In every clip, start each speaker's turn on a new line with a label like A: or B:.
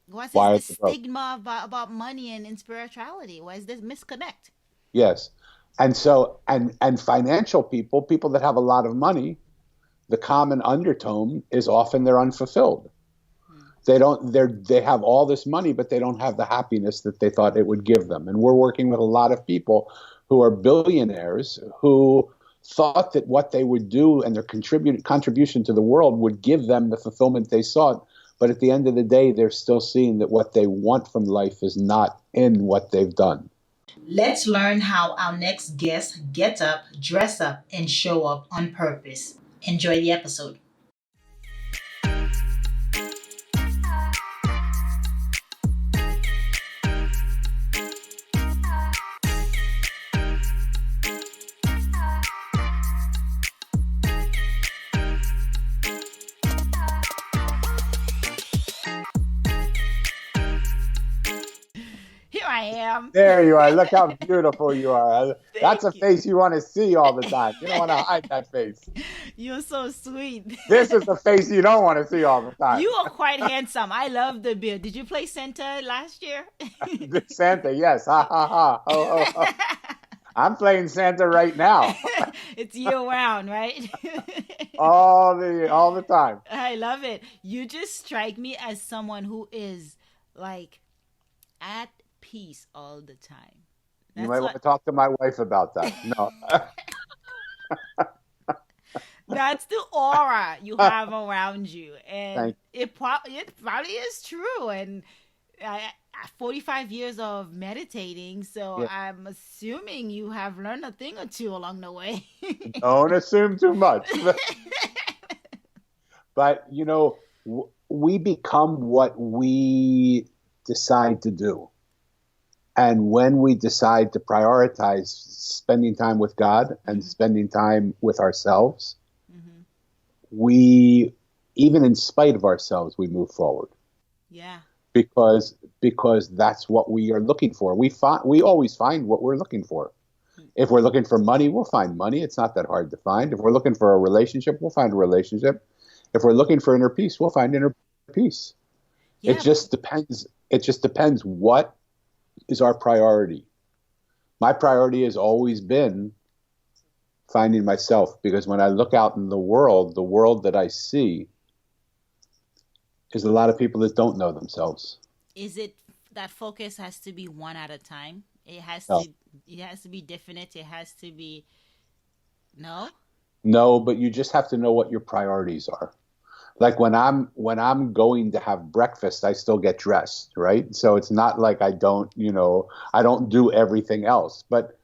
A: What's
B: Why are
A: this
B: they broke?
A: stigma about money and spirituality? Why is this misconnect?
B: Yes. And so, and financial people, people that have a lot of money, the common undertone is often they're unfulfilled.
A: Hmm.
B: They have all this money, but they don't have the happiness that they thought it would give them. And we're working with a lot of people who are billionaires who thought that what they would do and their contribution to the world would give them the fulfillment they sought. But at the end of the day, they're still seeing that what they want from life is not in what they've done.
A: Let's learn how our next guest gets up, dress up, and show up on purpose. Enjoy the episode. Here I am.
B: There you are. Look how beautiful you are. That's a
A: Thank you.
B: face you want to see all the time. You don't want to hide that face.
A: You're so sweet.
B: This is the face you don't want to see all the time.
A: You are quite handsome. I love the beard. Did you play Santa last year?
B: Santa, yes. Ha ha ha. Ho ho ho. I'm playing Santa right now.
A: It's year round, right?
B: All the time.
A: I love it. You just strike me as someone who is like at peace all the time.
B: You
A: That's
B: might want
A: what
B: to talk to my wife about that. No.
A: that's the aura you have around you, and
B: Thank
A: it probably is true. And 45 years of meditating, so
B: you.
A: I'm assuming you have learned a thing or two along the way.
B: Don't assume too much. But we become what we decide to do. And when we decide to prioritize spending time with God and
A: Mhm.
B: spending time with ourselves,
A: Mhm.
B: we, even in spite of ourselves, we move forward
A: Yeah.
B: because that's what we are looking for. We always find what we're looking for. If we're looking for money, we'll find money. It's not that hard to find. If we're looking for a relationship, we'll find a relationship. If we're looking for inner peace, we'll find inner peace. It
A: Yeah.
B: just depends. It just depends what is our priority. My priority has always been finding myself because when I look out in the world that I see is a lot of people that don't know themselves.
A: Is it that focus has to be one at a time?
B: No,
A: It has to be definite. It has to be no.
B: no, but you just have to know what your priorities are. Like when I'm going to have breakfast, I still get dressed, right? So it's not like I don't do everything else. But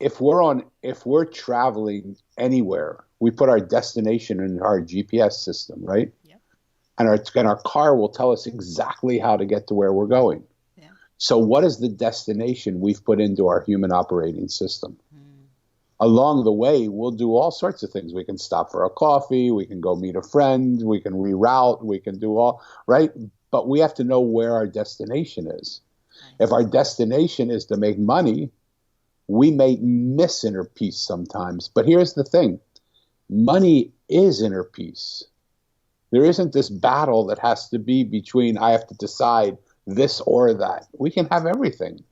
B: if we're traveling anywhere, we put our destination in our GPS system, right?
A: Yep.
B: And our car will tell us exactly how to get to where we're going.
A: Yeah.
B: So what is the destination we've put into our human operating system?
A: Mm.
B: Along the way, we'll do all sorts of things. We can stop for a coffee, we can go meet a friend, we can reroute, we can do all, right? But we have to know where our destination is. If
A: Nice.
B: our destination is to make money, we may miss inner peace sometimes. But here's the thing, money is inner peace. There isn't this battle that has to be between I have to decide this or that. We can have everything.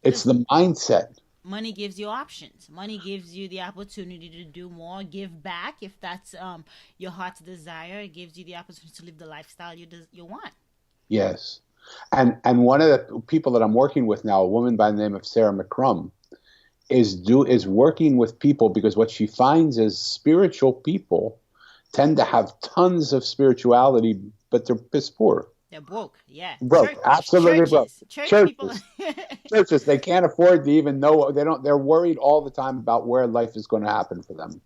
B: It's
A: Because
B: the mindset.
A: money gives you options. Money gives you the opportunity to do more, give back if that's your heart's desire. It gives you the opportunity to live the lifestyle you want.
B: Yes. And one of the people that I'm working with now, a woman by the name of Sarah McCrum, is working with people because what she finds is spiritual people tend to have tons of spirituality, but they're piss poor.
A: They're broke. Yeah.
B: Broke. Absolutely broke.
A: Church people.
B: Churches. Churches, they can't afford to even know they're worried all the time about where life is going to happen for them.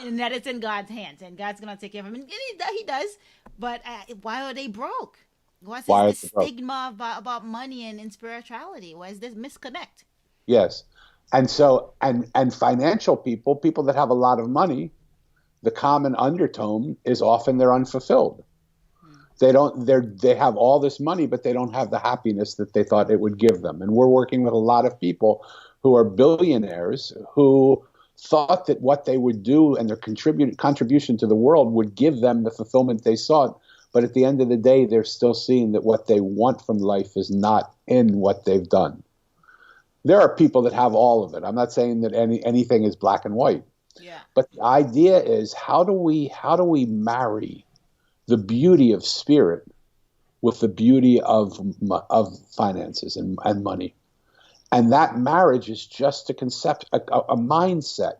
A: And that it's in God's hands, and God's gonna take care of him. And he does. But why are they broke? What's
B: Why are
A: this
B: they broke?
A: stigma about money and spirituality? Why is this misconnect?
B: Yes. And so and financial people, people that have a lot of money, the common undertone is often they're unfulfilled.
A: Hmm.
B: They have all this money, but they don't have the happiness that they thought it would give them. And we're working with a lot of people who are billionaires who thought that what they would do and their contribution to the world would give them the fulfillment they sought. But at the end of the day, they're still seeing that what they want from life is not in what they've done. There are people that have all of it. I'm not saying that anything is black and white.
A: Yeah.
B: But the idea is, how do we marry the beauty of spirit with the beauty of finances and money? And that marriage is just a concept, a mindset.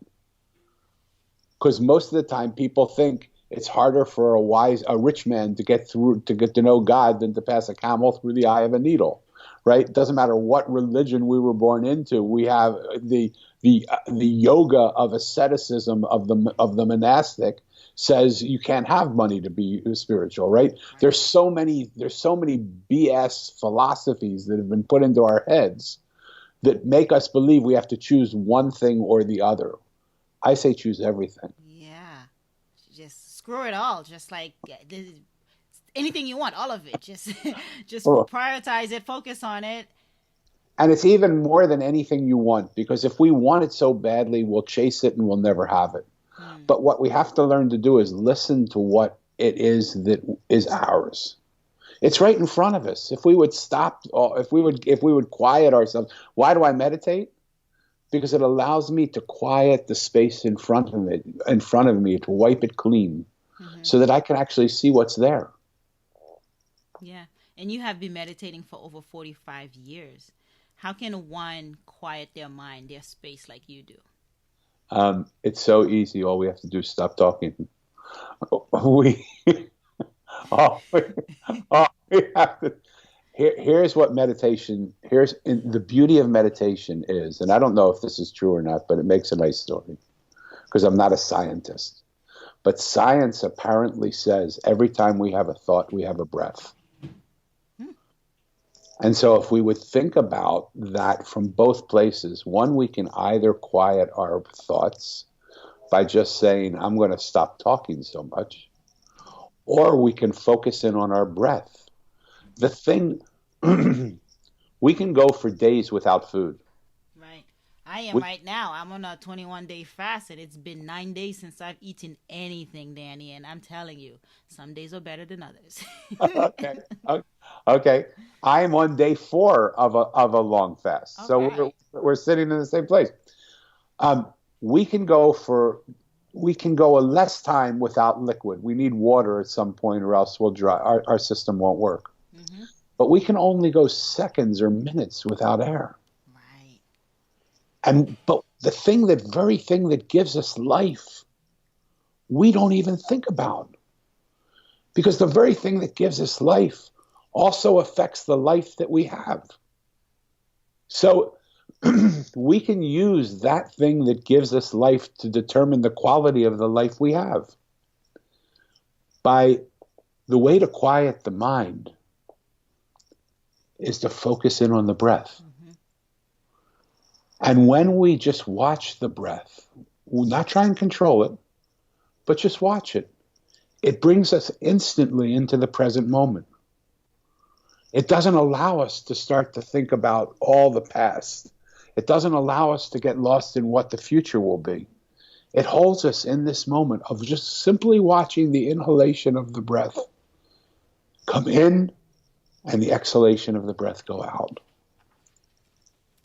B: Because most of the time people think it's harder for a rich man to get to know God than to pass a camel through the eye of a needle, right? It doesn't matter what religion we were born into. We have the yoga of asceticism of the monastic says you can't have money to be spiritual, right? There's so many BS philosophies that have been put into our heads that make us believe we have to choose one thing or the other. I say choose everything.
A: Yeah. Just screw it all. Just like anything you want, all of it. Just prioritize it, focus on it.
B: And it's even more than anything you want, because if we want it so badly, we'll chase it and we'll never have it. But what we have to learn to do is listen to what it is that is ours. It's right in front of us. If we would stop, if we would quiet ourselves. Why do I meditate? Because it allows me to quiet the space in front of me, to wipe it clean, so that I can actually see what's there.
A: Yeah. And you have been meditating for over 45 years. How can one quiet their mind, their space like you do?
B: It's so easy. All we have to do is stop talking. Here's what meditation, the beauty of meditation is, and I don't know if this is true or not, but it makes a nice story, because I'm not a scientist. But science apparently says every time we have a thought, we have a breath. And so if we would think about that from both places, one, we can either quiet our thoughts by just saying, I'm going to stop talking so much, or we can focus in on our breath. The thing, we can go for days without food.
A: Right. I am right now. I'm on a 21-day fast, and it's been 9 days since I've eaten anything, Danny. And I'm telling you, some days are better than others.
B: Okay. I am on day 4 of a long fast. Okay. So we're sitting in the same place. We can go a less time without liquid. We need water at some point, or else we'll dry. Our system won't work. Mm-hmm. But we can only go seconds or minutes without air. Right. But the very thing that gives us life, we don't even think about. Because the very thing that gives us life also affects the life that we have. So we can use that thing that gives us life to determine the quality of the life we have. By the way to quiet the mind is to focus in on the breath. Mm-hmm. And when we just watch the breath, we'll not try and control it, but just watch it, it brings us instantly into the present moment. It doesn't allow us to start to think about all the past. It doesn't allow us to get lost in what the future will be. It holds us in this moment of just simply watching the inhalation of the breath come in and the exhalation of the breath go out.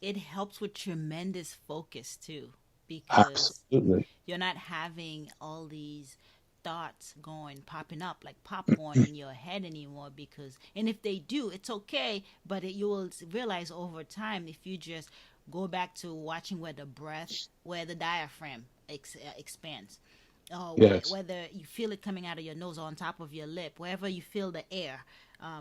A: It helps with tremendous focus too, because
B: absolutely,
A: you're not having all these thoughts popping up like popcorn in your head anymore. And if they do, it's okay, but you will realize over time, if you just go back to watching where the diaphragm expands, yes. Whether you feel it coming out of your nose or on top of your lip, wherever you feel the air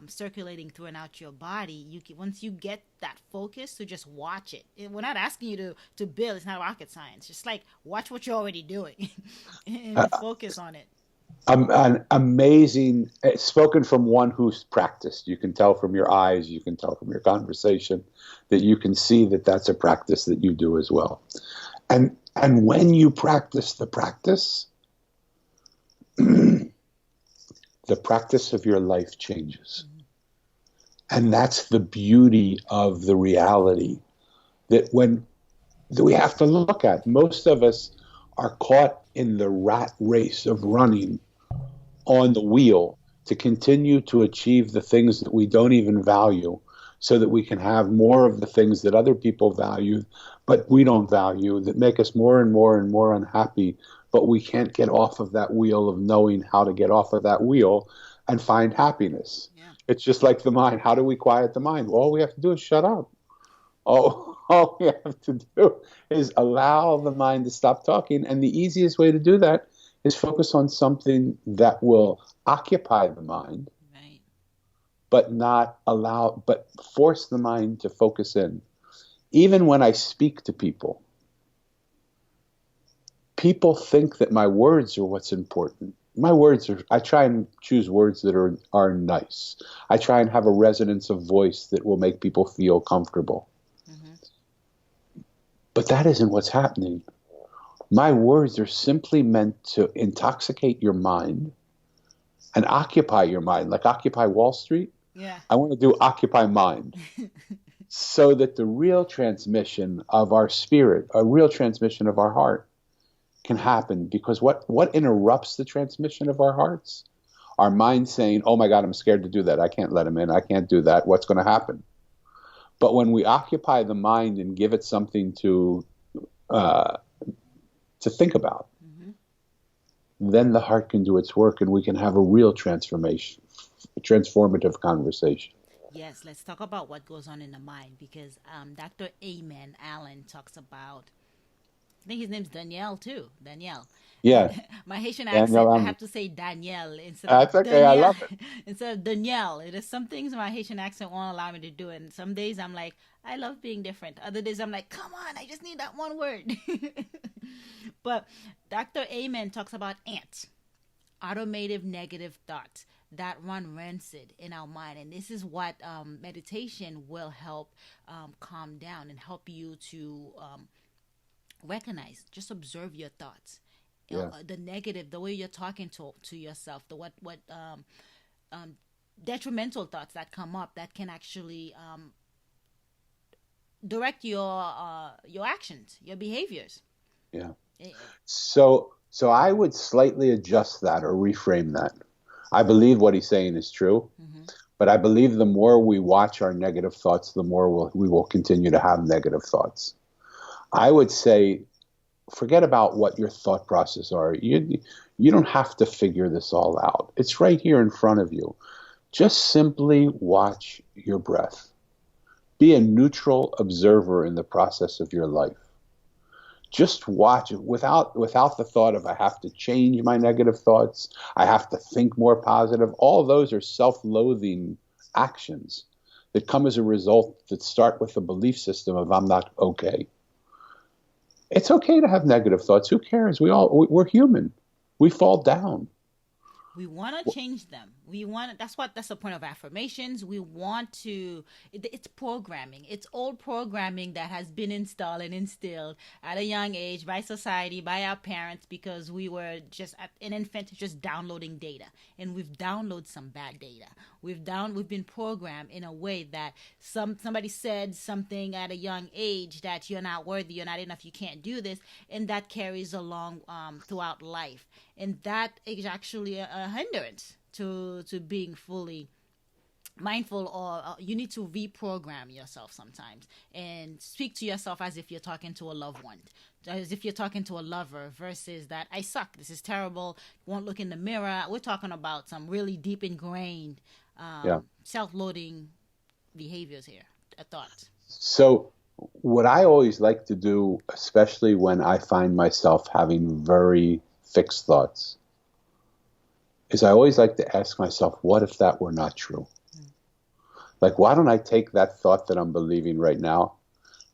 A: circulating through and out your body, once you get that focus to just watch it. We're not asking you to build. It's not rocket science. Just like watch what you're already doing and focus on it.
B: An amazing, spoken from one who's practiced. You can tell from your eyes, you can tell from your conversation that you can see that that's a practice that you do as well. And when you practice the practice, the practice of your life changes. Mm-hmm. And that's the beauty of the reality that we have to look at. Most of us are caught in the rat race of running on the wheel to continue to achieve the things that we don't even value, so that we can have more of the things that other people value, but we don't value, that make us more and more and more unhappy, but we can't get off of that wheel of knowing how to get off of that wheel and find happiness.
A: Yeah.
B: It's just like the mind. How do we quiet the mind? Well, all we have to do is shut up. All we have to do is allow the mind to stop talking. And the easiest way to do that is focus on something that will occupy the mind,
A: Right.
B: but force the mind to focus in. Even when I speak to people, people think that my words are what's important. My words are, I try and choose words that are nice. I try and have a resonance of voice that will make people feel comfortable. But that isn't what's happening. My words are simply meant to intoxicate your mind and occupy your mind, like Occupy Wall Street.
A: Yeah.
B: I want to do Occupy Mind, so that the real transmission of our spirit, a real transmission of our heart, can happen. Because what interrupts the transmission of our hearts? Our mind saying, oh my God, I'm scared to do that. I can't let him in. I can't do that. What's going to happen? But when we occupy the mind and give it something to think about, then the heart can do its work, and we can have a real transformative conversation.
A: Yes, let's talk about what goes on in the mind, because Dr. Amen Allen talks about, I think his name's Danielle too. Danielle.
B: Yeah.
A: My Haitian
B: Danielle,
A: accent, I have to say Danielle instead of
B: that's okay. I love it.
A: instead of Danielle. It is some things my Haitian accent won't allow me to do, and some days I'm like, I love being different. Other days I'm like, come on, I just need that one word. But Dr. Amen talks about ants, automated negative thoughts that run rancid in our mind, and this is what meditation will help calm down and help you to recognize. Just observe your thoughts.
B: Yeah.
A: The negative, the way you're talking to yourself, the what detrimental thoughts that come up that can actually direct your actions, your behaviors.
B: Yeah.
A: Eh,
B: So I would slightly adjust that or reframe that. I believe what he's saying is true, but I believe the more we watch our negative thoughts, the more we will continue to have negative thoughts. I would say, forget about what your thought process are. You don't have to figure this all out. It's right here in front of you. Just simply watch your breath. Be a neutral observer in the process of your life. Just watch it without the thought of I have to change my negative thoughts. I have to think more positive. All those are self-loathing actions that come as a result that start with the belief system of I'm not okay. It's okay to have negative thoughts. Who cares? We're human. We fall down.
A: We want to change them. That's the point of affirmations. We want to, it's programming. It's old programming that has been installed and instilled at a young age by society, by our parents, because we were just an infant just downloading data, and we've downloaded some bad data. We've been programmed in a way that somebody said something at a young age that you're not worthy, you're not enough, you can't do this, and that carries along throughout life. And that is actually a hindrance to being fully mindful, or you need to reprogram yourself sometimes and speak to yourself as if you're talking to a loved one, as if you're talking to a lover, versus that I suck, this is terrible, won't look in the mirror. We're talking about some really deep ingrained self-loading behaviors here, thoughts.
B: So what I always like to do, especially when I find myself having very fixed thoughts, is I always like to ask myself, what if that were not true? Like, why don't I take that thought that I'm believing right now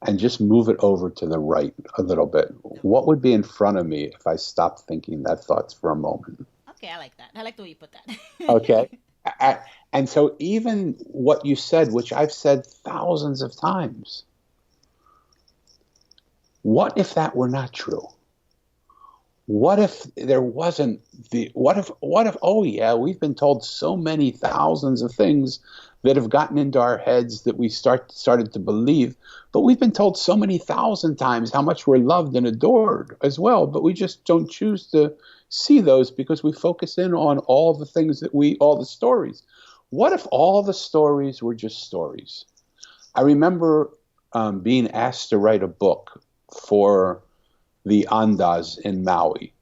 B: and just move it over to the right a little bit? What would be in front of me if I stopped thinking that thoughts for a moment?
A: Okay, I like that. I like the way you put that.
B: Okay. And so even what you said, which I've said thousands of times, what if that were not true? What if there wasn't what if, oh yeah, we've been told so many thousands of things that have gotten into our heads that we started to believe, but we've been told so many thousand times how much we're loved and adored as well, but we just don't choose to see those because we focus in on all the things all the stories. What if all the stories were just stories? I remember being asked to write a book for the Andas in Maui.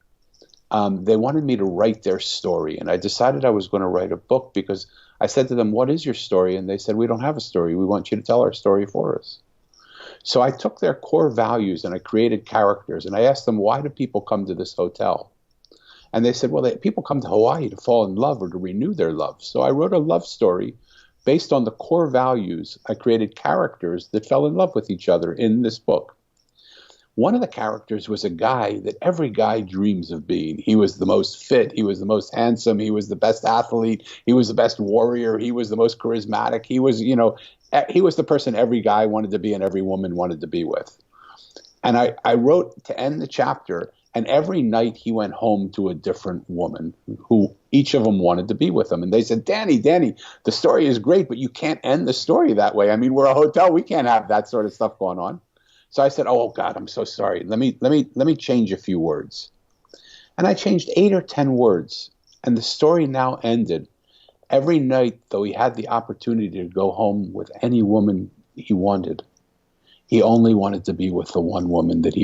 B: They wanted me to write their story, and I decided I was going to write a book because I said to them, "What is your story?" And they said, "We don't have a story. We want you to tell our story for us." So I took their core values and I created characters, and I asked them, "Why do people come to this hotel?" And they said, "Well, people come to Hawaii to fall in love or to renew their love." So I wrote a love story based on the core values. I created characters that fell in love with each other in this book. One of the characters was a guy that every guy dreams of being. He was the most fit. He was the most handsome. He was the best athlete. He was the best warrior. He was the most charismatic. He was, he was the person every guy wanted to be and every woman wanted to be with. And I wrote to end the chapter, and every night he went home to a different woman who each of them wanted to be with him. And they said, Danny, the story is great, but you can't end the story that way. I mean, we're a hotel. We can't have that sort of stuff going on. So I said, "Oh God, I'm so sorry. Let me change a few words." And I changed 8 or 10 words, and the story now ended. Every night, though he had the opportunity to go home with any woman he wanted, he only wanted to be with the one woman that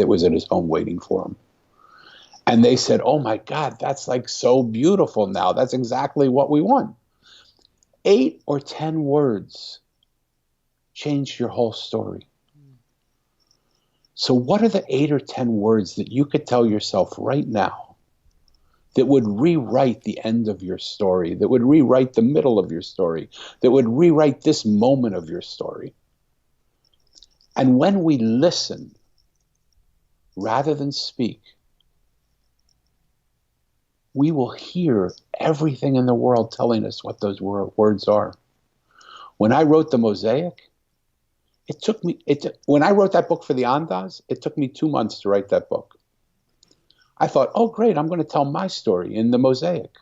B: was at his home waiting for him. And they said, "Oh my God, that's like so beautiful now. That's exactly what we want." 8 or 10 words changed your whole story. So what are the 8 or 10 words that you could tell yourself right now that would rewrite the end of your story, that would rewrite the middle of your story, that would rewrite this moment of your story? And when we listen, rather than speak, we will hear everything in the world telling us what those words are. When I wrote the Mosaic, when I wrote that book for the Andas, it took me 2 months to write that book. I thought, oh, great, I'm going to tell my story in the Mosaic.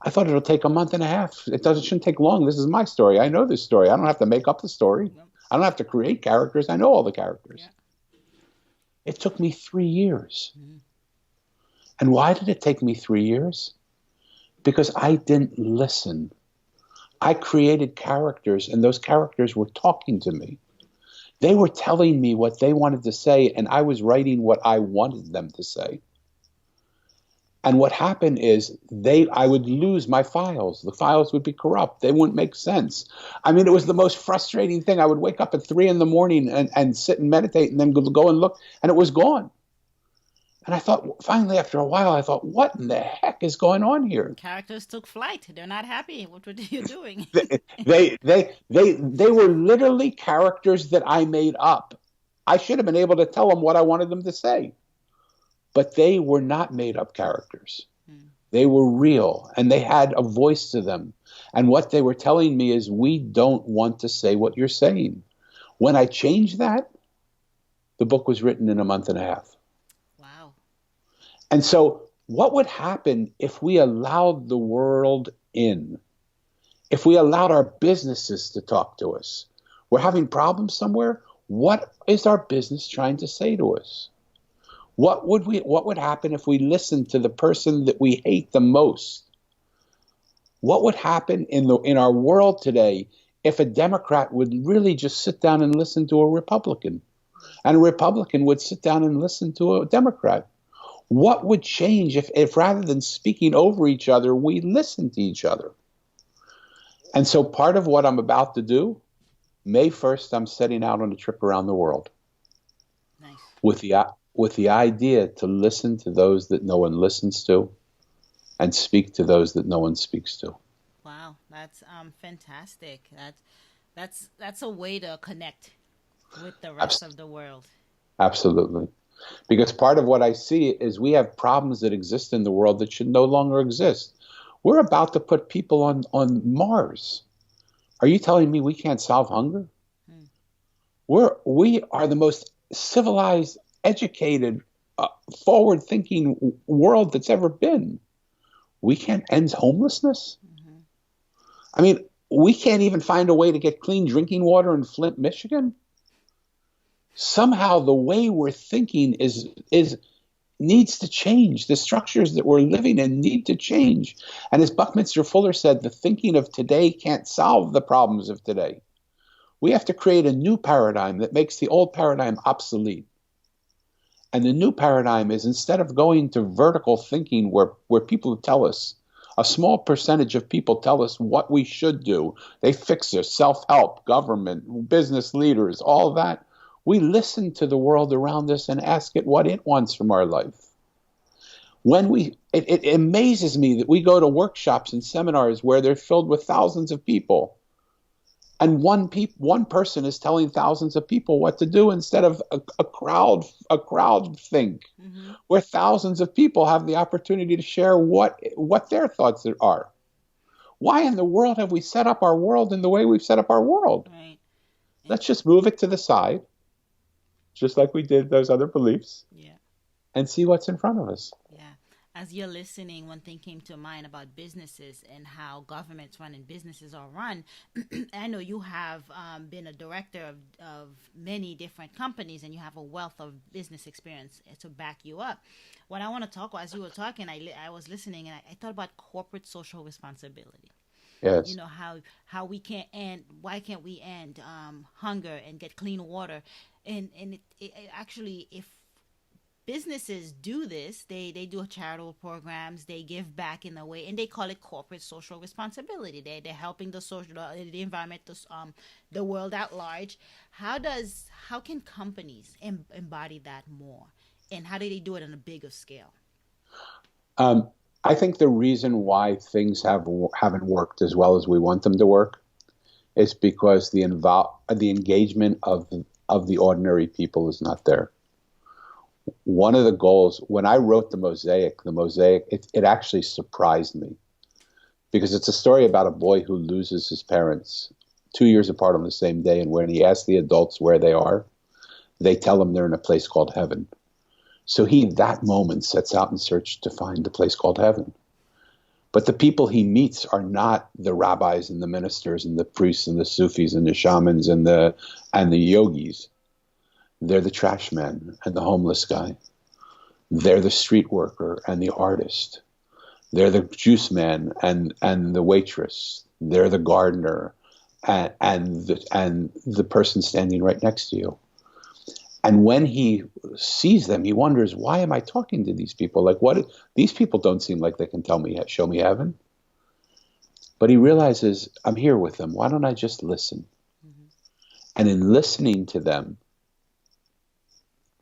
B: I thought it'll take a month and a half. It shouldn't take long. This is my story. I know this story. I don't have to make up the story. I don't have to create characters. I know all the characters. Yeah. It took me 3 years. Mm-hmm. And why did it take me 3 years? Because I didn't listen. I created characters, and those characters were talking to me. They were telling me what they wanted to say, and I was writing what I wanted them to say. And what happened is I would lose my files. The files would be corrupt. They wouldn't make sense. I mean, it was the most frustrating thing. I would wake up at 3 a.m. and sit and meditate and then go and look, and it was gone. And I thought, finally, after a while, I thought, what in the heck is going on here?
A: Characters took flight. They're not happy. What were you doing?
B: they were literally characters that I made up. I should have been able to tell them what I wanted them to say. But they were not made up characters. They were real, and they had a voice to them. And what they were telling me is, we don't want to say what you're saying. When I changed that, the book was written in a month and a half. And so what would happen if we allowed the world in? If we allowed our businesses to talk to us? We're having problems somewhere. What is our business trying to say to us? What would happen if we listened to the person that we hate the most? What would happen in our world today if a Democrat would really just sit down and listen to a Republican, and a Republican would sit down and listen to a Democrat? What would change if rather than speaking over each other, we listened to each other? And so part of what I'm about to do, May 1st, I'm setting out on a trip around the world. Nice. With the idea to listen to those that no one listens to and speak to those that no one speaks to.
A: Wow, that's fantastic. That's a way to connect with the rest of the world.
B: Absolutely. Because part of what I see is we have problems that exist in the world that should no longer exist. We're about to put people on Mars. Are you telling me we can't solve hunger? We are the most civilized, educated, forward-thinking world that's ever been. We can't end homelessness? Mm-hmm. I mean, we can't even find a way to get clean drinking water in Flint, Michigan? Somehow the way we're thinking is needs to change. The structures that we're living in need to change. And as Buckminster Fuller said, the thinking of today can't solve the problems of today. We have to create a new paradigm that makes the old paradigm obsolete. And the new paradigm is, instead of going to vertical thinking where people tell us, a small percentage of people tell us what we should do. They fix us, self-help, government, business leaders, all that. We listen to the world around us and ask it what it wants from our life. It amazes me that we go to workshops and seminars where they're filled with thousands of people, and one person is telling thousands of people what to do, instead of a crowd think,
A: Mm-hmm.
B: where thousands of people have the opportunity to share what their thoughts are. Why in the world have we set up our world in the way we've set up our world?
A: Right. And
B: Let's just move it to the side, just like we did those other beliefs,
A: yeah.
B: and see what's in front of us.
A: Yeah. As you're listening, one thing came to mind about businesses and how governments run and businesses are run. I know you have been a director of many different companies, and you have a wealth of business experience to back you up. What I want to talk about, as you were talking, I was listening, and I thought about corporate social responsibility. You
B: Yes.
A: know how we can't end, why can't we end hunger and get clean water, and it actually, if businesses do this, they do charitable programs, they give back in a way, and they call it corporate social responsibility. They're helping the social, the environment, the world at large. How can companies embody that more, and how do they do it on a bigger scale?
B: Um, I think the reason why things haven't worked as well as we want them to work is because the engagement of the ordinary people is not there. One of the goals when I wrote the Mosaic, it actually surprised me, because it's a story about a boy who loses his parents 2 years apart on the same day, and when he asks the adults where they are, they tell him they're in a place called heaven. So he, that moment, sets out in search to find a place called heaven. But the people he meets are not the rabbis and the ministers and the priests and the Sufis and the shamans and the yogis. They're the trash man and the homeless guy. They're the street worker and the artist. They're the juice man and the waitress. They're the gardener and the person standing right next to you. And when he sees them, he wonders, why am I talking to these people? Like, these people don't seem like they can show me heaven. But he realizes, I'm here with them. Why don't I just listen?
A: Mm-hmm.
B: And in listening to them,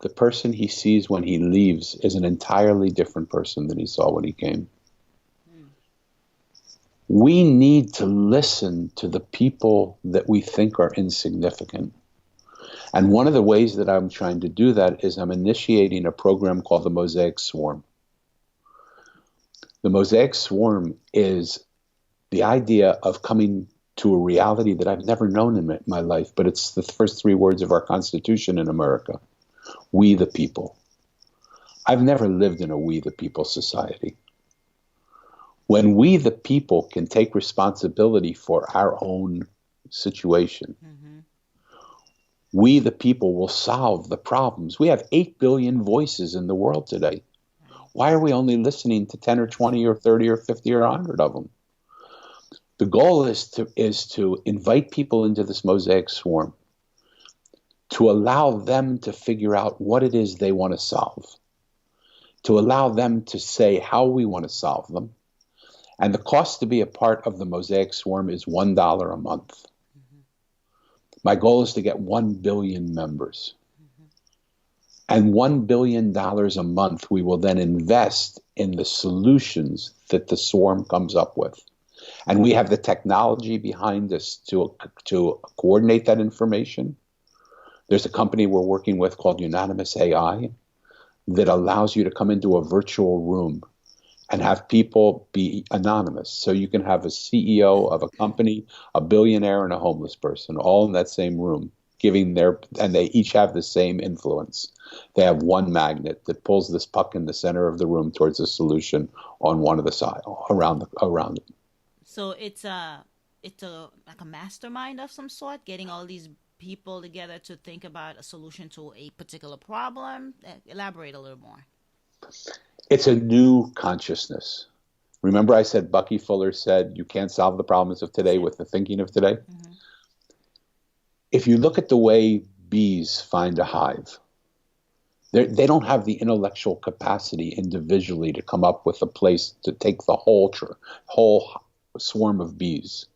B: the person he sees when he leaves is an entirely different person than he saw when he came.
A: Mm.
B: We need to listen to the people that we think are insignificant. And one of the ways that I'm trying to do that is I'm initiating a program called the Mosaic Swarm. The Mosaic Swarm is the idea of coming to a reality that I've never known in my life, but it's the first three words of our Constitution in America. We the people. I've never lived in a we the people society. When we the people can take responsibility for our own situation,
A: Mm-hmm.
B: we the people will solve the problems. We have 8 billion voices in the world today.
A: Right.
B: Why are we only listening to 10 or 20 or 30 or 50 or 100 of them? The goal is to invite people into this Mosaic Swarm, to allow them to figure out what it is they want to solve, to allow them to say how we want to solve them. And the cost to be a part of the Mosaic Swarm is $1 a month.
A: Mm-hmm.
B: My goal is to get 1 billion members.
A: Mm-hmm.
B: And $1 billion a month we will then invest in the solutions that the swarm comes up with. And we have the technology behind us to coordinate that information. There's a company we're working with called Unanimous AI that allows you to come into a virtual room and have people be anonymous. So you can have a CEO of a company, a billionaire, and a homeless person all in that same room, and they each have the same influence. They have one magnet that pulls this puck in the center of the room towards a solution on one of the side around it.
A: So it's a like a mastermind of some sort, getting all these people together to think about a solution to a particular problem. Elaborate a little more.
B: It's a new consciousness. Remember I said Bucky Fuller said you can't solve the problems of today with the thinking of today? Mm-hmm. If you look at the way bees find a hive, they don't have the intellectual capacity individually to come up with a place to take the whole swarm of bees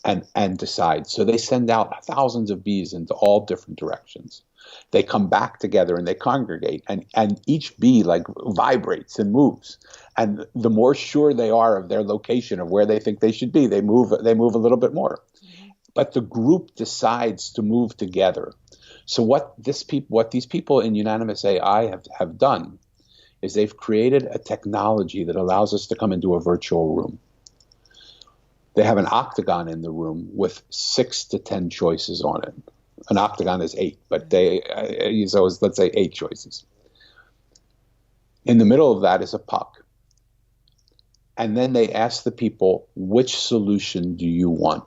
B: and decide. So they send out thousands of bees into all different directions. They come back together and they congregate, and each bee like vibrates and moves. And the more sure they are of their location, of where they think they should be, they move a little bit more. Mm-hmm. But the group decides to move together. So what these people in Unanimous AI have done is they've created a technology that allows us to come into a virtual room. They have an octagon in the room with 6 to 10 choices on it. An octagon is 8, but let's say 8 choices. In the middle of that is a puck. And then they ask the people, which solution do you want?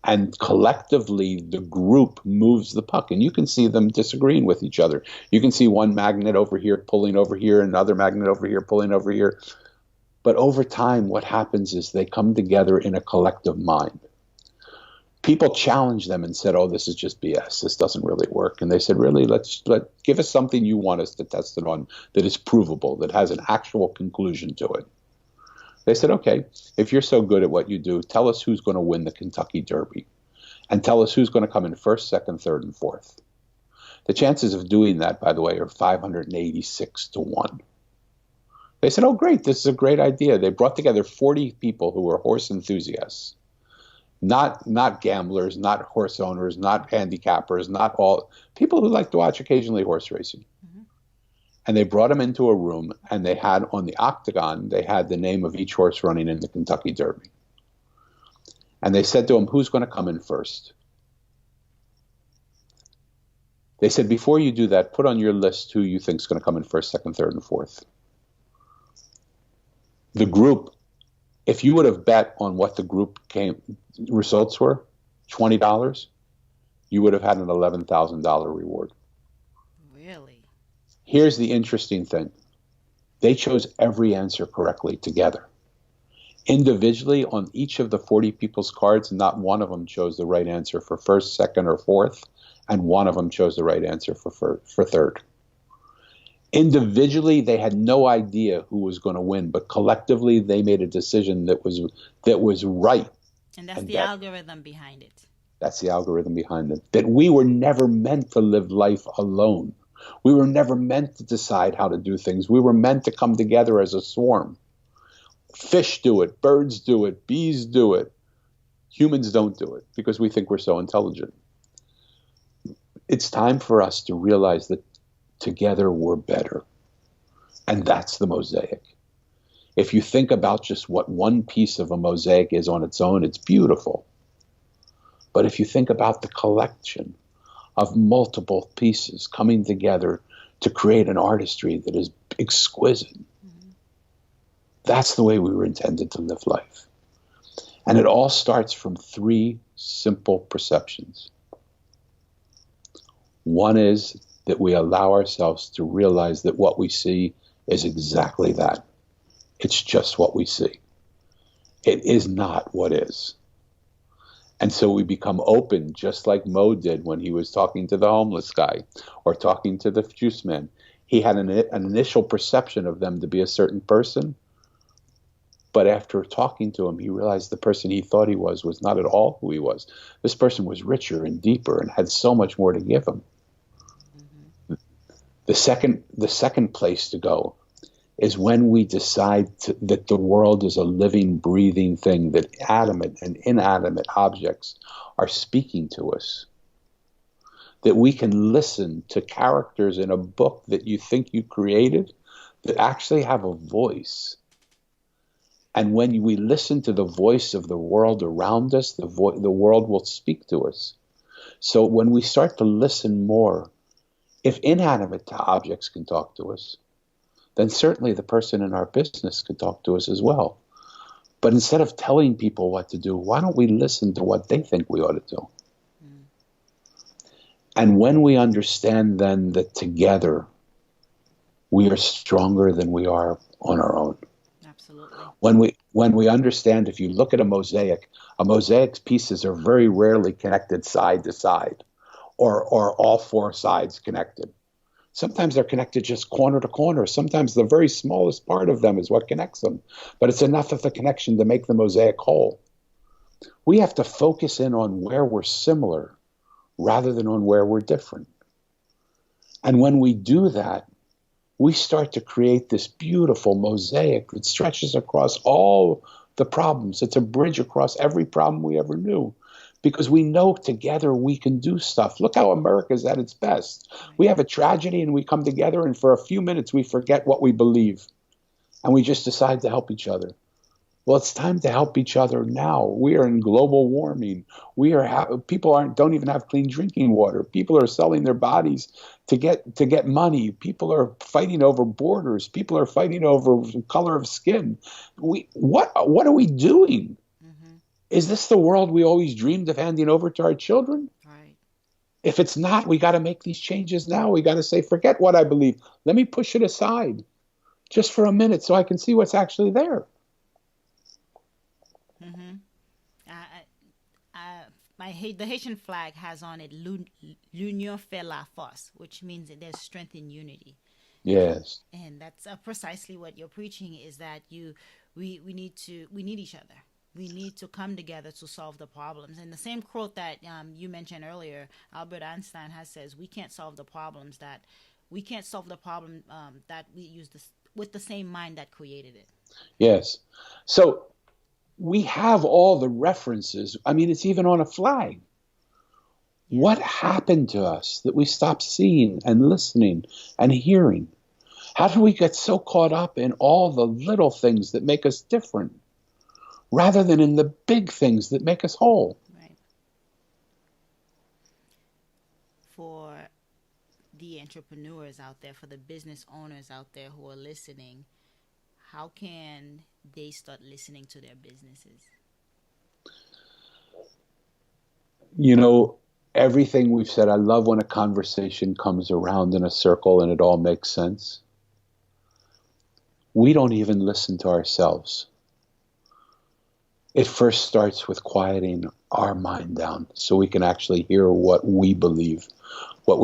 B: And collectively, the group moves the puck. And you can see them disagreeing with each other. You can see one magnet over here pulling over here, another magnet over here pulling over here. But over time, what happens is they come together in a collective mind. People challenged them and said, oh, this is just BS. This doesn't really work. And they said, really, give us something you want us to test it on that is provable, that has an actual conclusion to it. They said, okay, if you're so good at what you do, tell us who's going to win the Kentucky Derby. And tell us who's going to come in first, second, third, and fourth. The chances of doing that, by the way, are 586 to 1. They said, oh, great, this is a great idea. They brought together 40 people who were horse enthusiasts. Not gamblers, not horse owners, not handicappers, not all people who like to watch occasionally horse racing. Mm-hmm. And they brought them into a room, and they had on the octagon, they had the name of each horse running in the Kentucky Derby. And they said to them, who's going to come in first? They said, before you do that, put on your list who you think is going to come in first, second, third, and fourth. The group, if you would have bet on what the group results were, $20, you would have had an $11,000 reward.
A: Really?
B: Here's the interesting thing. They chose every answer correctly together. Individually, on each of the 40 people's cards, not one of them chose the right answer for first, second, or fourth, and one of them chose the right answer for third. Individually, they had no idea who was going to win, but collectively, they made a decision that was right.
A: And that's the algorithm behind it.
B: That's the algorithm behind it. That we were never meant to live life alone. We were never meant to decide how to do things. We were meant to come together as a swarm. Fish do it, birds do it, bees do it. Humans don't do it because we think we're so intelligent. It's time for us to realize that together we're better. And that's the mosaic. If you think about just what one piece of a mosaic is on its own, it's beautiful. But if you think about the collection of multiple pieces coming together to create an artistry that is exquisite, that's the way we were intended to live life. And it all starts from 3 simple perceptions. One is that we allow ourselves to realize that what we see is exactly that. It's just what we see. It is not what is. And so we become open, just like Mo did when he was talking to the homeless guy or talking to the juice man. He had an initial perception of them to be a certain person. But after talking to him, he realized the person he thought he was not at all who he was. This person was richer and deeper and had so much more to give him. Mm-hmm. The second place to go is when we decide that the world is a living, breathing thing, that animate and inanimate objects are speaking to us. That we can listen to characters in a book that you think you created that actually have a voice. And when we listen to the voice of the world around us, the world will speak to us. So when we start to listen more, if inanimate objects can talk to us, then certainly the person in our business can talk to us as well. But instead of telling people what to do, why don't we listen to what they think we ought to do? Mm. And when we understand then that together we are stronger than we are on our own.
A: Absolutely.
B: When we understand, if you look at a mosaic's pieces are very rarely connected side to side, or all four sides connected. Sometimes they're connected just corner to corner. Sometimes the very smallest part of them is what connects them, but it's enough of the connection to make the mosaic whole. We have to focus in on where we're similar rather than on where we're different. And when we do that, we start to create this beautiful mosaic that stretches across all the problems. It's a bridge across every problem we ever knew, because we know together we can do stuff. Look how America's at its best. We have a tragedy and we come together, and for a few minutes we forget what we believe and we just decide to help each other. Well, it's time to help each other now. We are in global warming. People don't even have clean drinking water. People are selling their bodies to get money. People are fighting over borders. People are fighting over color of skin. What are we doing?
A: Mm-hmm.
B: Is this the world we always dreamed of handing over to our children?
A: Right.
B: If it's not, we got to make these changes now. We got to say, forget what I believe. Let me push it aside just for a minute so I can see what's actually there.
A: Mm-hmm. The Haitian flag has on it "L'union fait la force," which means that there's strength in unity.
B: Yes.
A: And that's precisely what you're preaching, is that we need each other. We need to come together to solve the problems. And the same quote that you mentioned earlier, Albert Einstein says, we can't solve the problems that we use this with the same mind that created it.
B: Yes. So we have all the references. I mean, it's even on a flag. Yeah. What happened to us that we stopped seeing and listening and hearing? How do we get so caught up in all the little things that make us different rather than in the big things that make us whole?
A: Right. For the entrepreneurs out there, for the business owners out there who are listening, how can they start listening to their businesses?
B: You know, everything we've said, I love when a conversation comes around in a circle and it all makes sense. We don't even listen to ourselves. It first starts with quieting our mind down so we can actually hear what we believe, where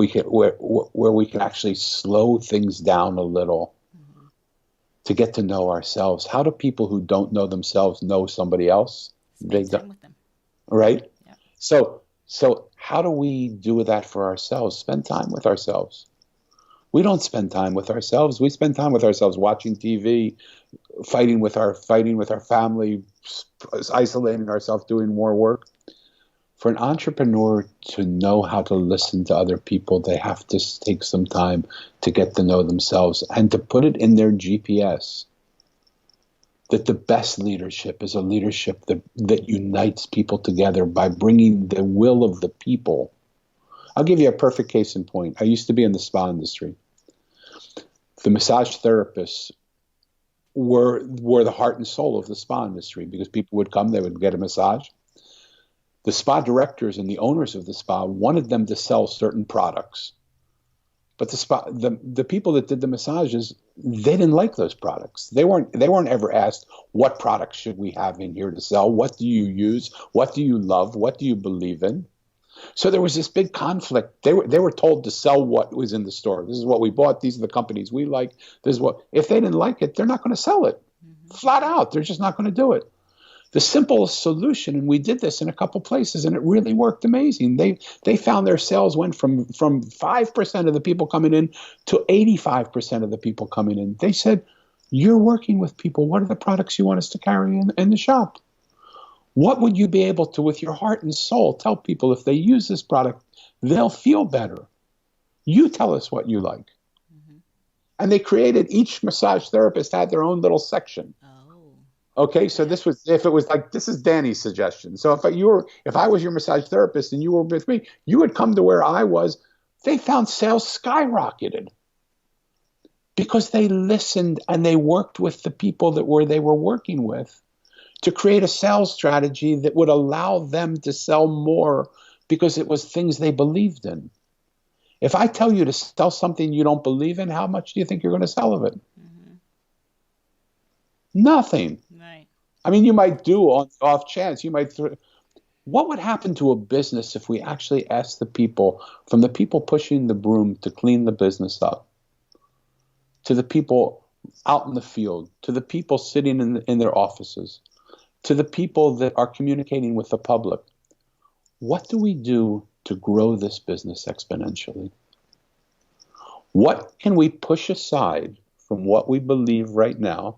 B: we can actually slow things down a little. Mm-hmm. To get to know ourselves. How do people who don't know themselves know somebody else?
A: Spend time with them.
B: Right?
A: Yeah.
B: So how do we do that for ourselves? Spend time with ourselves. We don't spend time with ourselves. We spend time with ourselves watching TV, fighting with our family, isolating ourselves, doing more work. For an entrepreneur to know how to listen to other people, they have to take some time to get to know themselves and to put it in their GPS that the best leadership is a leadership that unites people together by bringing the will of the people. I'll give you a perfect case in point. I used to be in the spa industry. The massage therapists were the heart and soul of the spa industry, because people would come, they would get a massage. The spa directors and the owners of the spa wanted them to sell certain products. But the people that did the massages, they didn't like those products. They weren't ever asked, what products should we have in here to sell? What do you use? What do you love? What do you believe in? So there was this big conflict. They were told to sell what was in the store. This is what we bought. These are the companies we like. This is what. If they didn't like it, they're not going to sell it. Mm-hmm. Flat out. They're just not going to do it. The simplest solution, and we did this in a couple places, and it really worked amazing. They found their sales went from 5% of the people coming in to 85% of the people coming in. They said, you're working with people. What are the products you want us to carry in the shop? What would you be able to, with your heart and soul, tell people if they use this product, they'll feel better? You tell us what you like. Mm-hmm. And they created, each massage therapist had their own little section. Okay, so this is Danny's suggestion. So if I was your massage therapist and you were with me, you would come to where I was. They found sales skyrocketed because they listened and they worked with the people they were working with to create a sales strategy that would allow them to sell more because it was things they believed in. If I tell you to sell something you don't believe in, how much do you think you're going to sell of it?
A: Mm-hmm.
B: Nothing.
A: Right.
B: I mean, you might do on off chance. You might. What would happen to a business if we actually asked the people, from the people pushing the broom to clean the business up, to the people out in the field, to the people sitting in their offices, to the people that are communicating with the public? What do we do to grow this business exponentially? What can we push aside from what we believe right now?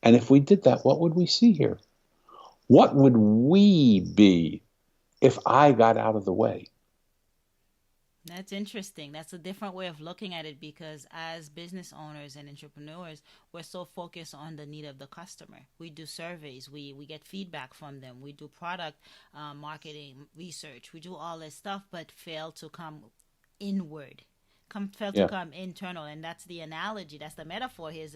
B: And if we did that, what would we see here? What would we be if I got out of the way?
A: That's interesting. That's a different way of looking at it because as business owners and entrepreneurs, we're so focused on the need of the customer. We do surveys, we get feedback from them, we do product marketing research, we do all this stuff, but fail to come inward. Fail to
B: Yeah,
A: come internal, and that's the analogy. That's the metaphor here.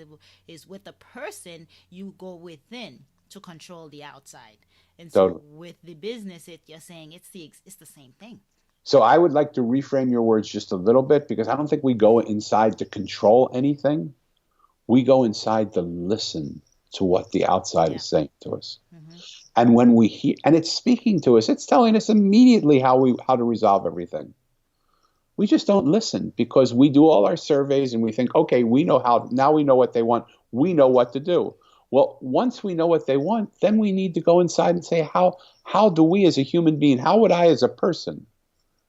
A: Is with the person you go within to control the outside, and so
B: totally.
A: with the business, you're saying it's the same thing.
B: So I would like to reframe your words just a little bit, because I don't think we go inside to control anything. We go inside to listen to what the outside
A: Yeah.
B: is saying to us.
A: Mm-hmm.
B: And when we hear, and it's speaking to us, it's telling us immediately how to resolve everything. We just don't listen because we do all our surveys and we think, okay, we know how, now we know what they want. We know what to do. Well, once we know what they want, then we need to go inside and say, how do we as a human being, how would I as a person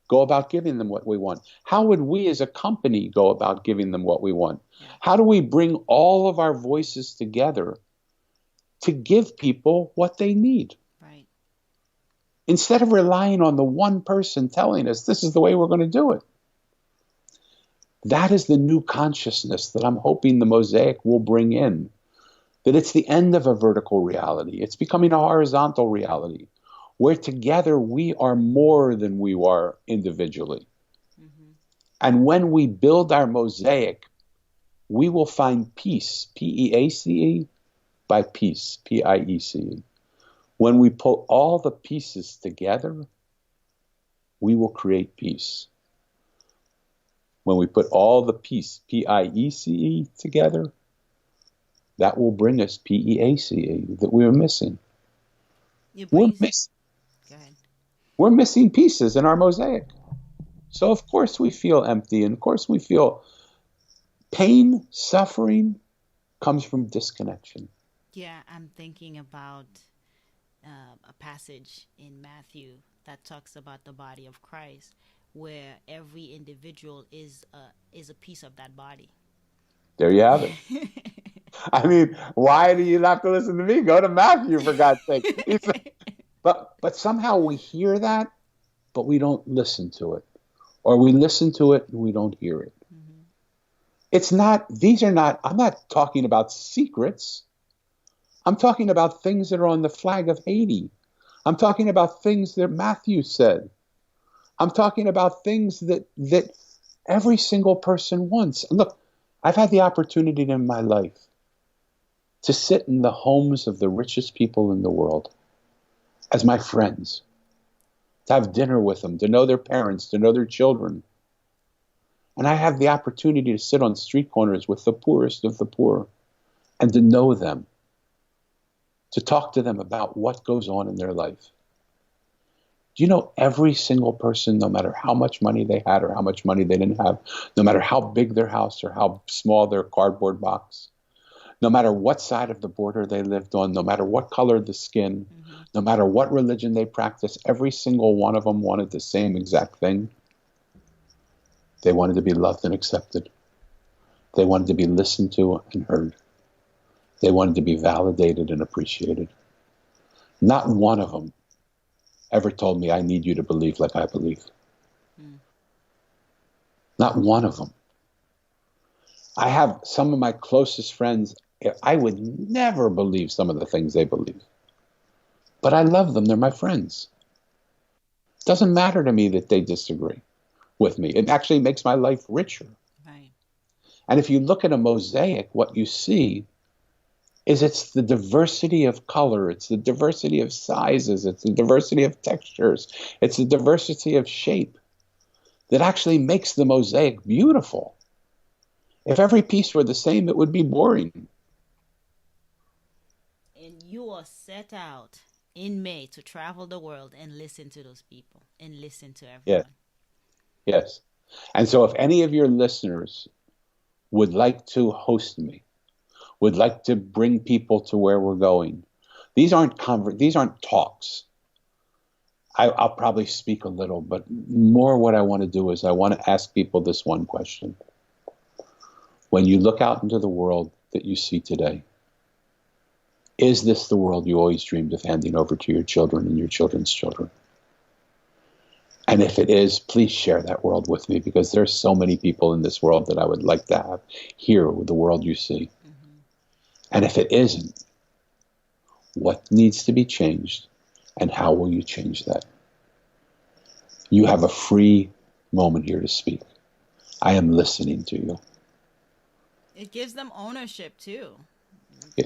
B: go about giving them what we want? How would we as a company go about giving them what we want?
A: Yeah.
B: How do we bring all of our voices together to give people what they need?
A: Right.
B: Instead of relying on the one person telling us this is the way we're going to do it. That is the new consciousness that I'm hoping the Mosaic will bring in. That it's the end of a vertical reality. It's becoming a horizontal reality, where together we are more than we are individually.
A: Mm-hmm.
B: And when we build our mosaic, we will find peace, P-E-A-C-E, by peace, P-I-E-C-E. When we put all the pieces together, we will create peace. When we put all the peace, P-I-E-C-E, together, that will bring us P-E-A-C-E, that we are missing.
A: It
B: We're
A: brings.
B: missing.
A: Go ahead.
B: We're missing pieces in our mosaic. So of course we feel empty, and of course we feel pain, suffering comes from disconnection.
A: Yeah, I'm thinking about a passage in Matthew that talks about the body of Christ, where every individual is a piece of that body.
B: There you have it. I mean, why do you have to listen to me? Go to Matthew, for God's sake. But somehow we hear that, but we don't listen to it. Or we listen to it and we don't hear it.
A: Mm-hmm.
B: I'm not talking about secrets. I'm talking about things that are on the flag of Haiti. I'm talking about things that Matthew said. I'm talking about things that every single person wants. And look, I've had the opportunity in my life to sit in the homes of the richest people in the world as my friends, to have dinner with them, to know their parents, to know their children. And I have the opportunity to sit on street corners with the poorest of the poor and to know them, to talk to them about what goes on in their life. Do you know every single person, no matter how much money they had or how much money they didn't have, no matter how big their house or how small their cardboard box, no matter what side of the border they lived on, no matter what color the skin,
A: Mm-hmm.
B: no matter what religion they practiced, every single one of them wanted the same exact thing. They wanted to be loved and accepted. They wanted to be listened to and heard. They wanted to be validated and appreciated. Not one of them ever told me, I need you to believe like I believe.
A: Mm.
B: Not one of them. I have some of my closest friends, I would never believe some of the things they believe. But I love them. They're my friends. It doesn't matter to me that they disagree with me. It actually makes my life richer.
A: Right.
B: And if you look at a mosaic, what you see is it's the diversity of color, it's the diversity of sizes, it's the diversity of textures, it's the diversity of shape that actually makes the mosaic beautiful. If every piece were the same, it would be boring.
A: And you are set out in May to travel the world and listen to those people and listen to
B: Yes,
A: everyone.
B: yes. And so if any of your listeners would like to host me, would like to bring people to where we're going, these aren't talks. I'll probably speak a little, but more what I want to do is I want to ask people this one question. When you look out into the world that you see today, is this the world you always dreamed of handing over to your children and your children's children? And if it is, please share that world with me, because there's so many people in this world that I would like to have here with the world you see.
A: Mm-hmm.
B: And if it isn't, what needs to be changed and how will you change that? You have a free moment here to speak. I am listening to you.
A: It gives them ownership too.
B: Yeah.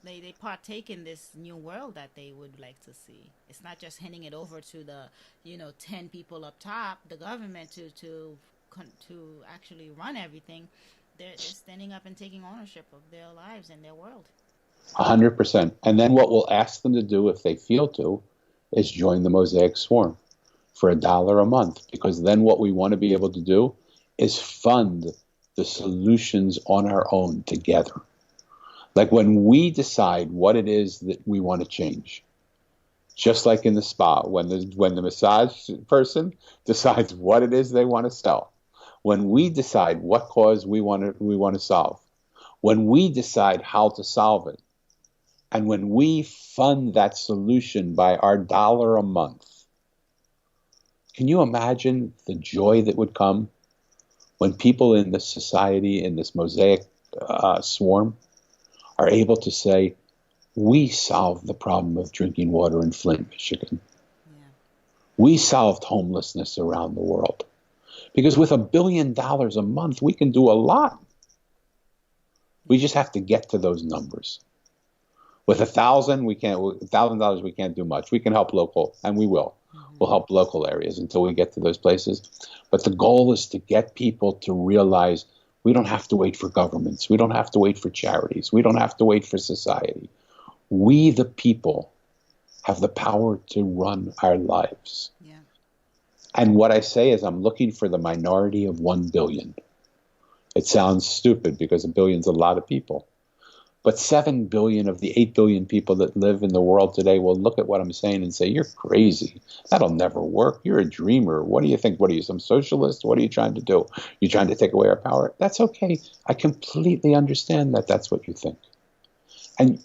A: They partake in this new world that they would like to see. It's not just handing it over to the 10 people up top, the government to actually run everything. They're standing up and taking ownership of their lives and their world.
B: 100%. And then what we'll ask them to do, if they feel to, is join the Mosaic Swarm for $1 a month. Because then what we want to be able to do is fund the solutions on our own together. Like when we decide what it is that we want to change, just like in the spa, when the massage person decides what it is they want to sell, when we decide what cause we want to solve, when we decide how to solve it, and when we fund that solution by our $1 a month, can you imagine the joy that would come when people in this society, in this Mosaic swarm, are able to say, we solved the problem of drinking water in Flint, Michigan.
A: Yeah.
B: We solved homelessness around the world. Because with $1 billion a month, we can do a lot. We just have to get to those numbers. With $1,000, $1,000 we can't do much. We can help local, and we will. Mm-hmm. We'll help local areas until we get to those places. But the goal is to get people to realize we don't have to wait for governments. We don't have to wait for charities. We don't have to wait for society. We, the people, have the power to run our lives.
A: Yeah.
B: And what I say is I'm looking for the minority of 1 billion. It sounds stupid because 1 billion is a lot of people. But 7 billion of the 8 billion people that live in the world today will look at what I'm saying and say, you're crazy. That'll never work. You're a dreamer. What do you think? What are you, some socialist? What are you trying to do? You're trying to take away our power? That's okay. I completely understand that that's what you think. And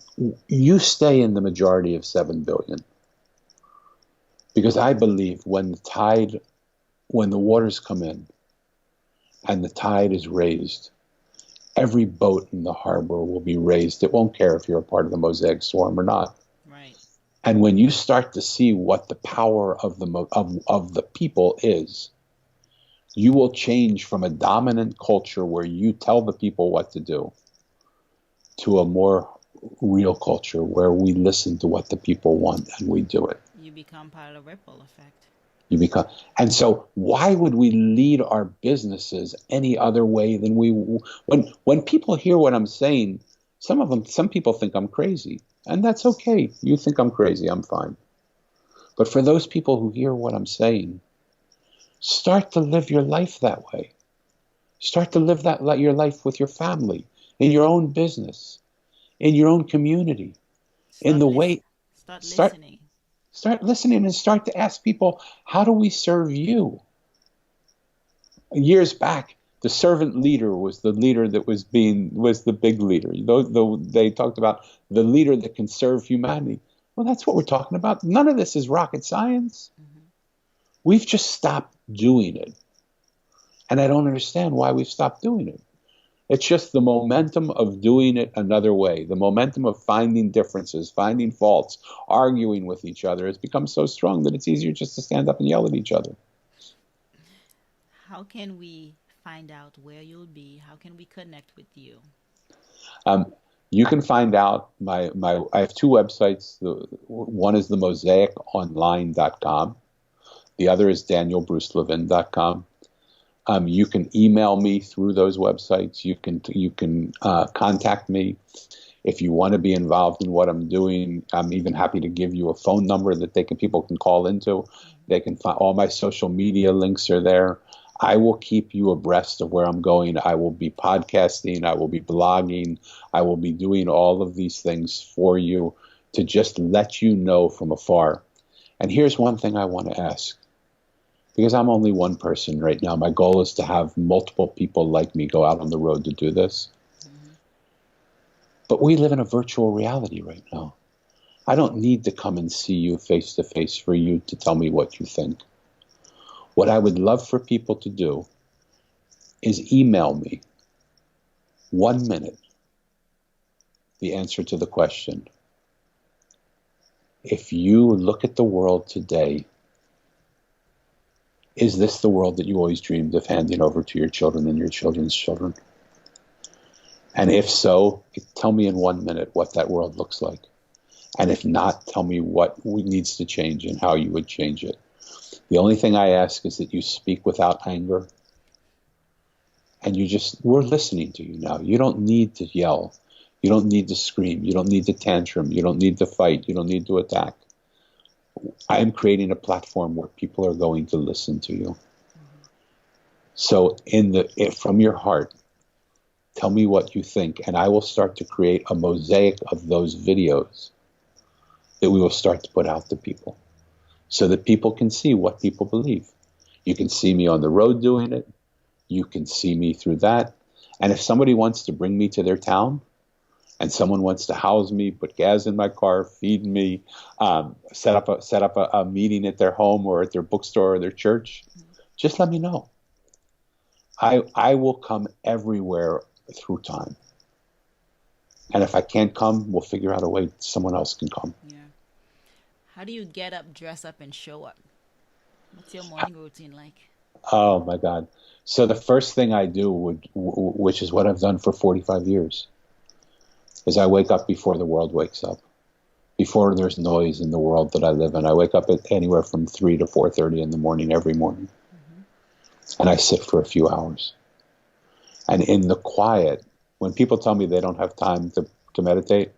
B: you stay in the majority of 7 billion. Because I believe when the waters come in and the tide is raised, every boat in the harbor will be raised. It won't care if you're a part of the Mosaic Swarm or not.
A: Right.
B: And when you start to see what the power of the people is, you will change from a dominant culture where you tell the people what to do to a more real culture where we listen to what the people want and we do it.
A: You become part of the ripple effect.
B: And so why would we lead our businesses any other way than when people hear what I'm saying, some people think I'm crazy, and that's okay. You think I'm crazy, I'm fine. But for those people who hear what I'm saying, start to live your life that way. Start to live your life with your family, in your own business, in your own community, in the way.
A: Start listening.
B: Start listening and start to ask people, how do we serve you? Years back, the servant leader was the leader that was the big leader. They talked about the leader that can serve humanity. Well, that's what we're talking about. None of this is rocket science. Mm-hmm. We've just stopped doing it. And I don't understand why we've stopped doing it. It's just the momentum of doing it another way. The momentum of finding differences, finding faults, arguing with each other has become so strong that it's easier just to stand up and yell at each other.
A: How can we find out where you'll be? How can we connect with you?
B: You can find out I have 2 websites. One is the mosaiconline.com. The other is danielbrucelevin.com. You can email me through those websites. You can contact me. If you want to be involved in what I'm doing, I'm even happy to give you a phone number that people can call into. They can find all my social media links are there. I will keep you abreast of where I'm going. I will be podcasting. I will be blogging. I will be doing all of these things for you to just let you know from afar. And here's one thing I want to ask, because I'm only one person right now. My goal is to have multiple people like me go out on the road to do this. But we live in a virtual reality right now. I don't need to come and see you face to face for you to tell me what you think. What I would love for people to do is email me 1 minute the answer to the question. If you look at the world today, is this the world that you always dreamed of handing over to your children and your children's children? And if so, tell me in 1 minute what that world looks like. And if not, tell me what needs to change and how you would change it. The only thing I ask is that you speak without anger. And we're listening to you now. You don't need to yell. You don't need to scream. You don't need to tantrum. You don't need to fight. You don't need to attack. I am creating a platform where people are going to listen to you. So from your heart, tell me what you think, and I will start to create a mosaic of those videos that we will start to put out to people so that people can see what people believe. You can see me on the road doing it. You can see me through that. And if somebody wants to bring me to their town and someone wants to house me, put gas in my car, feed me, set up a meeting at their home or at their bookstore or their church, just let me know. I will come everywhere through time. And if I can't come, we'll figure out a way someone else can come.
A: Yeah. How do you get up, dress up, and show up? What's your morning routine like?
B: Oh my God. So the first thing I do, which is what I've done for 45 years, is I wake up before the world wakes up. Before there's noise in the world that I live in. I wake up at anywhere from 3 to 4:30 in the morning every morning. And I sit for a few hours. And in the quiet, when people tell me they don't have time to meditate,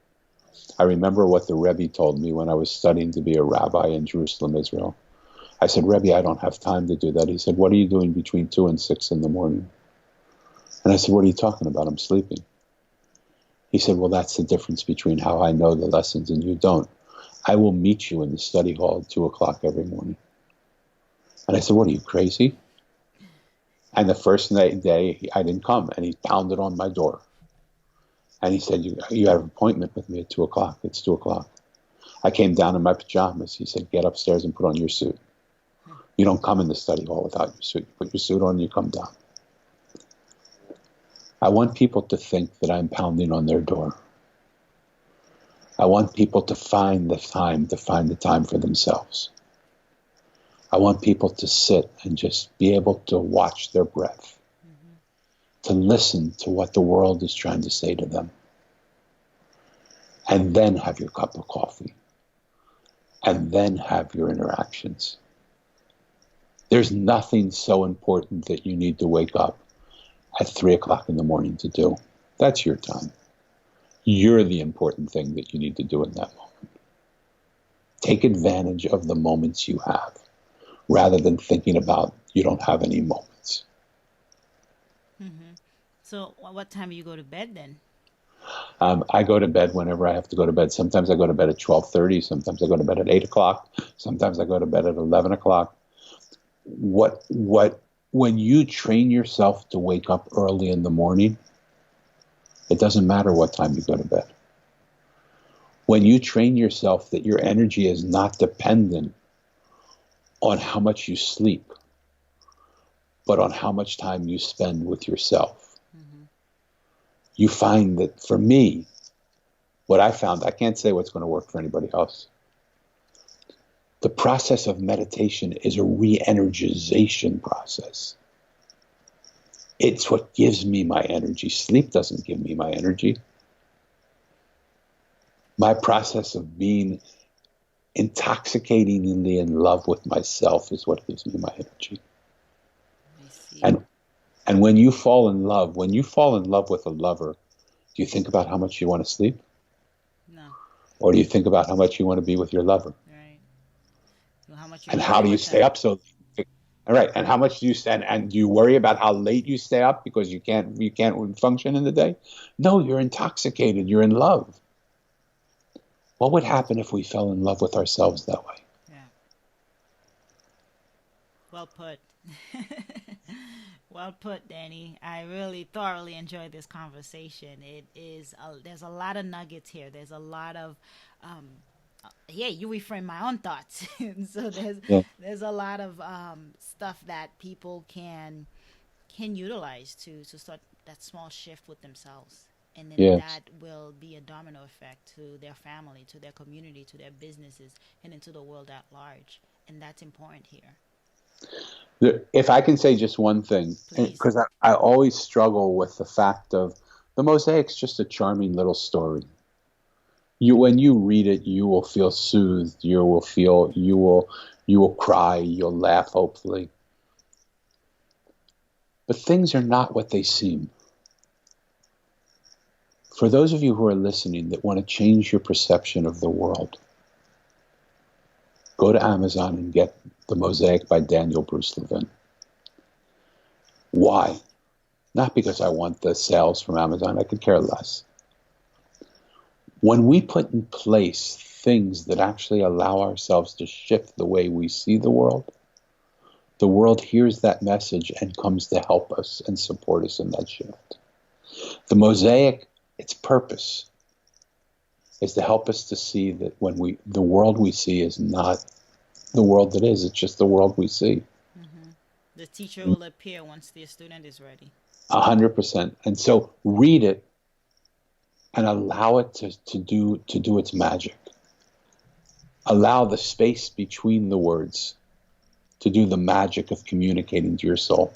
B: I remember what the Rebbe told me when I was studying to be a rabbi in Jerusalem, Israel. I said, Rebbe, I don't have time to do that. He said, what are you doing between 2 and 6 in the morning? And I said, what are you talking about? I'm sleeping. He said, well, that's the difference between how I know the lessons and you don't. I will meet you in the study hall at 2 o'clock every morning. And I said, what are you, crazy? And the first day, I didn't come, and he pounded on my door. And he said, you have an appointment with me at 2 o'clock. It's 2 o'clock. I came down in my pajamas. He said, get upstairs and put on your suit. You don't come in the study hall without your suit. You put your suit on and you come down. I want people to think that I'm pounding on their door. I want people to find the time for themselves. I want people to sit and just be able to watch their breath, to listen to what the world is trying to say to them, and then have your cup of coffee, and then have your interactions. There's nothing so important that you need to wake up at 3 o'clock in the morning to do. That's your time. You're the important thing that you need to do in that moment. Take advantage of the moments you have, rather than thinking about you don't have any moments.
A: So what time do you go to bed then?
B: I go to bed whenever I have to go to bed. Sometimes I go to bed at 12:30. Sometimes I go to bed at 8 o'clock. Sometimes I go to bed at 11 o'clock. When you train yourself to wake up early in the morning, it doesn't matter what time you go to bed. When you train yourself that your energy is not dependent on how much you sleep, but on how much time you spend with yourself. You find that, for me, what I found, I can't say what's going to work for anybody else. The process of meditation is a re-energization process. It's what gives me my energy. Sleep doesn't give me my energy. My process of being intoxicatingly in love with myself is what gives me my energy.
A: I see.
B: And And when you fall in love with a lover, do you think about how much you want to sleep?
A: No.
B: Or do you think about how much you want to be with your lover?
A: Right. So how much you
B: And
A: want to
B: how
A: be
B: do you
A: with
B: stay
A: them?
B: up so late? All right. And how much do you stand? And do you worry about how late you stay up because you can't function in the day? No, you're intoxicated. You're in love. What would happen if we fell in love with ourselves that way?
A: Yeah. Well put. Well put, Danny. I really thoroughly enjoyed this conversation. There's a lot of nuggets here. There's a lot of yeah, you reframe my own thoughts. So
B: Yeah.
A: there's a lot of stuff that people can utilize to start that small shift with themselves, and then
B: Yes.
A: that will be a domino effect to their family, to their community, to their businesses, and into the world at large. And that's important here.
B: If I can say just one thing,
A: Please.
B: because I always struggle with the fact of the Mosaic's just a charming little story. When you read it, you will feel soothed. You will cry. You'll laugh, hopefully. But things are not what they seem. For those of you who are listening that want to change your perception of the world, go to Amazon and get The Mosaic by Daniel Bruce Levin. Why? Not because I want the sales from Amazon. I could care less. When we put in place things that actually allow ourselves to shift the way we see the world hears that message and comes to help us and support us in that shift. The Mosaic, its purpose is to help us to see that the world we see is not the world that is. It's just the world we see.
A: Hmm. The teacher will appear once the student is ready.
B: 100%. And so read it and allow it to do its magic. Allow the space between the words to do the magic of communicating to your soul.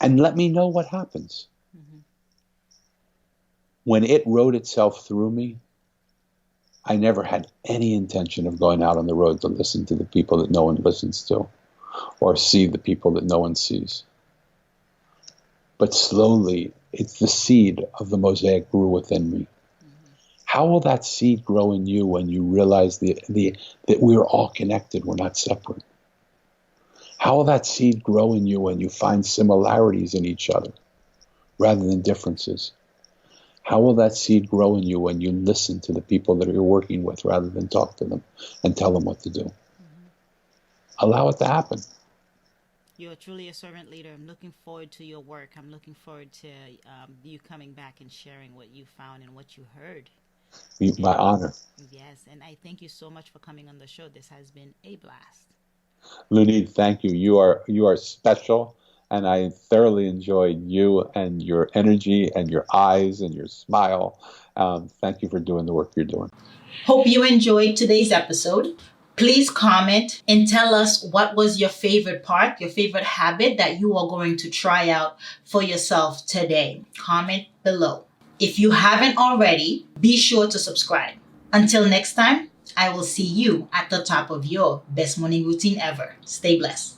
B: And let me know what happens.
A: Hmm.
B: When it wrote itself through me, I never had any intention of going out on the road to listen to the people that no one listens to or see the people that no one sees. But slowly, it's the seed of the Mosaic grew within me.
A: Hmm.
B: How will that seed grow in you when you realize that we're all connected, we're not separate? How will that seed grow in you when you find similarities in each other rather than differences? How will that seed grow in you when you listen to the people that you're working with rather than talk to them and tell them what to do?
A: Hmm.
B: Allow it to happen.
A: You're truly a servant leader. I'm looking forward to your work. I'm looking forward to you coming back and sharing what you found and what you heard.
B: My
A: And
B: honor.
A: yes, and I thank you so much for coming on the show. This has been a blast.
B: Lunid, thank you. You are special, and I thoroughly enjoyed you and your energy and your eyes and your smile. Thank you for doing the work you're doing.
A: Hope you enjoyed today's episode. Please comment and tell us what was your favorite part, your favorite habit that you are going to try out for yourself today. Comment below. If you haven't already, be sure to subscribe. Until next time, I will see you at the top of your best morning routine ever. Stay blessed.